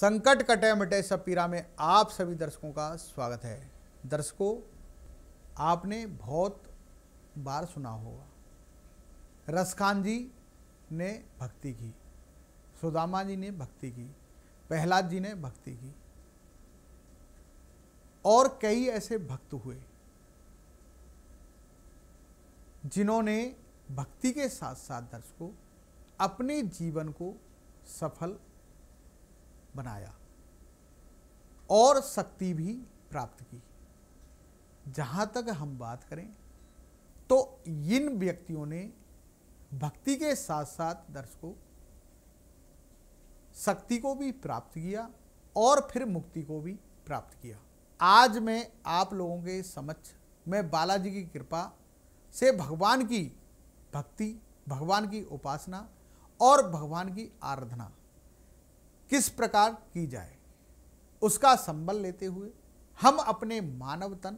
संकट कटे मिटे सब पीरा में आप सभी दर्शकों का स्वागत है। दर्शकों, आपने बहुत बार सुना होगा रसखान जी ने भक्ति की, सुदामा जी ने भक्ति की, प्रहलाद जी ने भक्ति की और कई ऐसे भक्त हुए जिन्होंने भक्ति के साथ साथ दर्शकों अपने जीवन को सफल बनाया और शक्ति भी प्राप्त की। जहां तक हम बात करें तो इन व्यक्तियों ने भक्ति के साथ साथ दर्शकों शक्ति को भी प्राप्त किया और फिर मुक्ति को भी प्राप्त किया। आज मैं आप लोगों के समक्ष मैं बालाजी की कृपा से भगवान की भक्ति, भगवान की उपासना और भगवान की आराधना किस प्रकार की जाए उसका संबल लेते हुए हम अपने मानव तन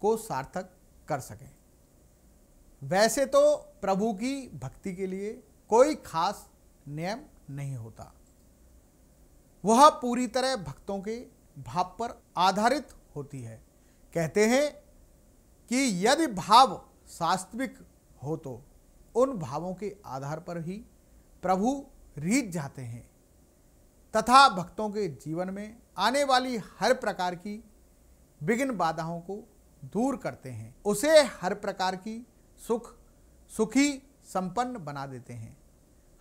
को सार्थक कर सकें। वैसे तो प्रभु की भक्ति के लिए कोई खास नियम नहीं होता, वह पूरी तरह भक्तों के भाव पर आधारित होती है। कहते हैं कि यदि भाव वास्तविक हो तो उन भावों के आधार पर ही प्रभु रीझ जाते हैं तथा भक्तों के जीवन में आने वाली हर प्रकार की विघ्न बाधाओं को दूर करते हैं, उसे हर प्रकार की सुखी संपन्न बना देते हैं।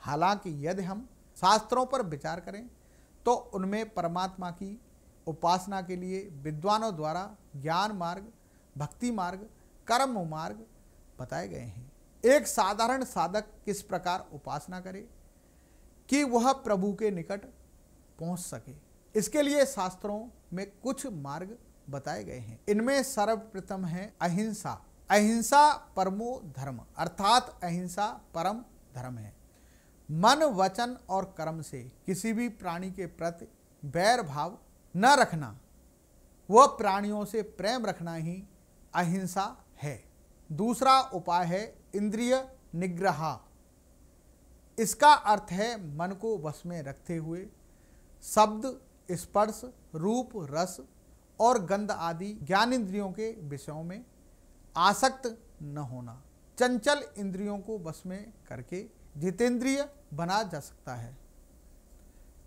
हालांकि यदि हम शास्त्रों पर विचार करें तो उनमें परमात्मा की उपासना के लिए विद्वानों द्वारा ज्ञान मार्ग, भक्ति मार्ग, कर्म मार्ग बताए गए हैं। एक साधारण साधक किस प्रकार उपासना करे कि वह प्रभु के निकट पहुंच सके, इसके लिए शास्त्रों में कुछ मार्ग बताए गए हैं। इनमें सर्वप्रथम है अहिंसा। अहिंसा परमो धर्म, अर्थात अहिंसा परम धर्म है। मन, वचन और कर्म से किसी भी प्राणी के प्रति बैर भाव न रखना, वह प्राणियों से प्रेम रखना ही अहिंसा है। दूसरा उपाय है इंद्रिय निग्रह। इसका अर्थ है मन को वश में रखते हुए शब्द, स्पर्श, रूप, रस और गंध आदि ज्ञानेंद्रियों के विषयों में आसक्त न होना। चंचल इंद्रियों को वश में करके जितेंद्रिय बना जा सकता है।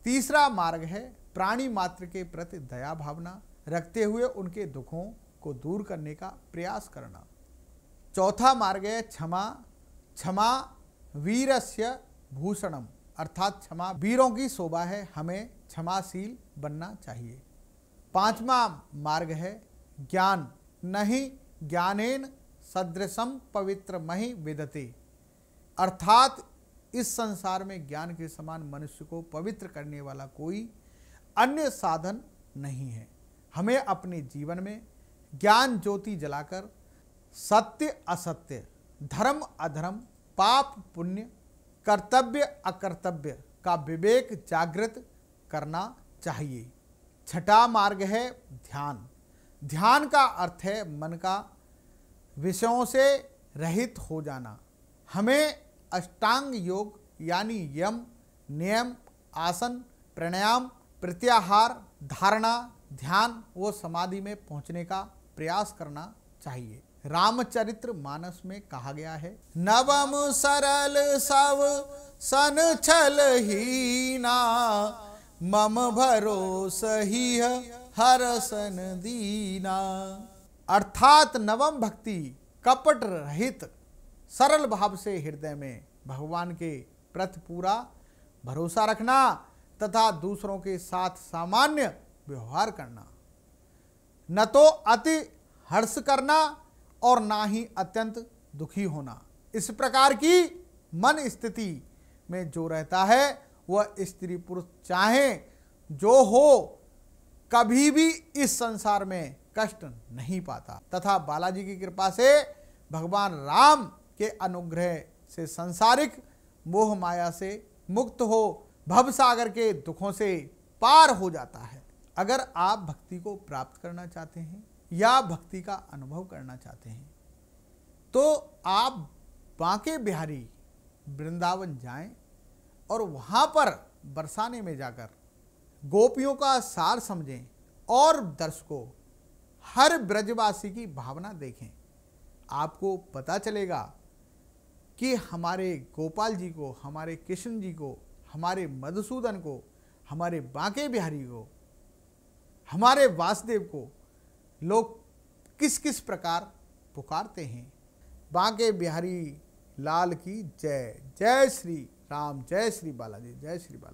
तीसरा मार्ग है प्राणी मात्र के प्रति दया भावना रखते हुए उनके दुखों को दूर करने का प्रयास करना। चौथा मार्ग है क्षमा। क्षमा वीरस्य भूषणम, अर्थात क्षमा वीरों की शोभा है, हमें क्षमाशील बनना चाहिए। पांचवा मार्ग है ज्ञान। नहीं ज्ञानेन सदृशम पवित्र महि विदते, अर्थात इस संसार में ज्ञान के समान मनुष्य को पवित्र करने वाला कोई अन्य साधन नहीं है। हमें अपने जीवन में ज्ञान ज्योति जलाकर सत्य असत्य, धर्म अधर्म, पाप पुण्य, कर्तव्य अकर्तव्य का विवेक जागृत करना चाहिए। छठा मार्ग है ध्यान। ध्यान का अर्थ है मन का विषयों से रहित हो जाना। हमें अष्टांग योग यानी यम, नियम, आसन, प्राणायाम, प्रत्याहार, धारणा, ध्यान व समाधि में पहुंचने का प्रयास करना चाहिए। रामचरित्र मानस में कहा गया है, नवम सरल सव सन छल हीना, मम भरोस ही हरसन दीना। अर्थात नवम भक्ति कपट रहित सरल भाव से हृदय में भगवान के प्रति पूरा भरोसा रखना तथा दूसरों के साथ सामान्य व्यवहार करना, न तो अति हर्ष करना और ना ही अत्यंत दुखी होना। इस प्रकार की मन स्थिति में जो रहता है वह स्त्री पुरुष चाहे जो हो कभी भी इस संसार में कष्ट नहीं पाता तथा बालाजी की कृपा से भगवान राम के अनुग्रह से सांसारिक मोह माया से मुक्त हो भव सागर के दुखों से पार हो जाता है। अगर आप भक्ति को प्राप्त करना चाहते हैं या भक्ति का अनुभव करना चाहते हैं तो आप बांके बिहारी वृंदावन जाएं और वहां पर बरसाने में जाकर गोपियों का सार समझें और दर्शकों हर ब्रजवासी की भावना देखें। आपको पता चलेगा कि हमारे गोपाल जी को, हमारे कृष्ण जी को, हमारे मधुसूदन को, हमारे बांके बिहारी को, हमारे वासुदेव को लोग किस किस प्रकार पुकारते हैं। बांके बिहारी लाल की जय। जय श्री राम, जय श्री बालाजी, जय श्री बालाजी।